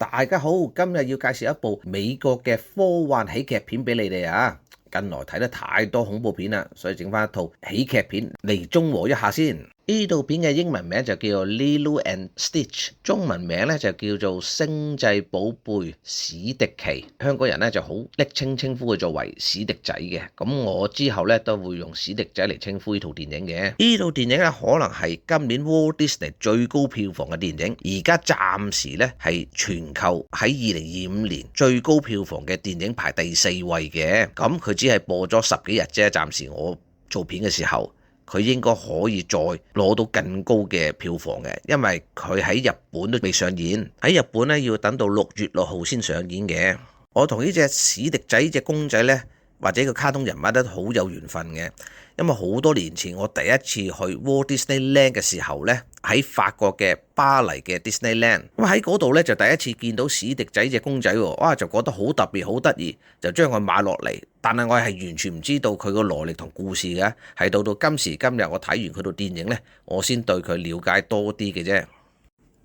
大家好，今日要介紹一部美國嘅科幻喜劇片俾你哋啊！近來睇得太多恐怖片啦，所以整翻一套喜劇片嚟中和一下先。呢套片嘅英文名就叫做 Lilo and Stitch， 中文名咧就叫做星際寶貝史迪奇。香港人咧就好昵稱呼佢作為史迪仔嘅，咁我之後咧都會用史迪仔嚟稱呼呢套電影嘅。呢套電影咧可能係今年 Walt Disney 最高票房嘅電影，而家暫時咧係全球喺2025年最高票房嘅電影排第4位嘅。咁佢只係播咗10幾日啫，暫時我做片嘅時候。佢應該可以再攞到更高嘅票房嘅，因為佢喺日本都未上演，喺日本咧要等到6月6號先上演嘅。我同呢隻史迪仔隻公仔呢，或者個卡通人物都好有緣分嘅，因為好多年前我第一次去 Walt Disneyland 嘅時候呢，喺法國嘅巴黎嘅 Disneyland，咁喺嗰度呢，就第一次見到史迪仔隻公仔喎，哇就覺得好特別好得意，就將佢買落嚟。但係我係完全唔知道佢個來歷同故事嘅，係到今時今日我睇完佢套電影呢，我先對佢了解多啲嘅啫。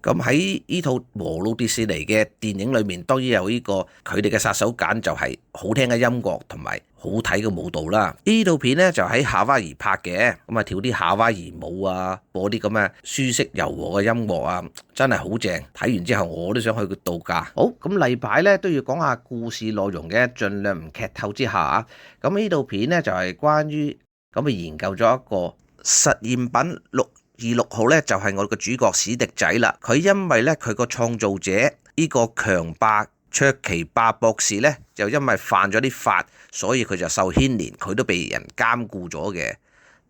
咁喺呢套和路迪士尼嘅電影裏面，當然有呢個佢哋嘅殺手鐧就係好聽嘅音樂同埋好睇嘅舞蹈啦。呢套片呢，就喺夏威夷拍嘅，咁啊跳啲夏威夷舞啊，播啲咁嘅舒適柔和嘅音樂啊，真係好正。睇完之後我都想去度假。好，咁例牌呢都要講下故事內容嘅，盡量唔劇透之下啊。咁呢套片呢，就係關於咁研究咗一個實驗品626號咧，就係我個主角史迪仔啦。佢因為咧佢個創造者呢個強霸卓奇霸博士咧，就因為犯咗啲法，所以佢就受牽連，佢都被人監護咗嘅。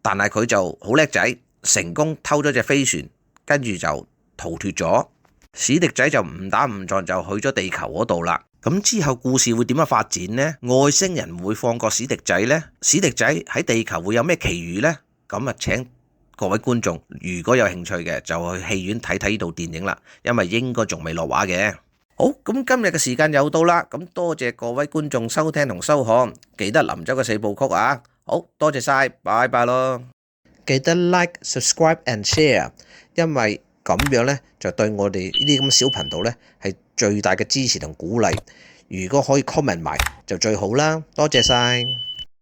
但係佢就好叻仔，成功偷咗隻飛船，跟住就逃脫咗。史迪仔就誤打誤撞就去咗地球嗰度啦。咁之後故事會點樣發展呢？外星人會放過史迪仔呢？史迪仔喺地球會有咩奇遇呢？咁啊，請各位觀眾如果有興趣嘅，就去戲院睇睇呢套電影啦，因為應該仲未落畫嘅。好，咁今日嘅時間又到啦，咁多謝各位觀眾收聽同收看，記得臨走嘅4部曲啊！好多謝晒，拜拜咯！記得 like、subscribe and share， 因為咁樣呢，就對我哋呢啲咁小頻道呢係最大嘅支持同鼓勵。如果可以 comment 埋就最好啦，多謝晒。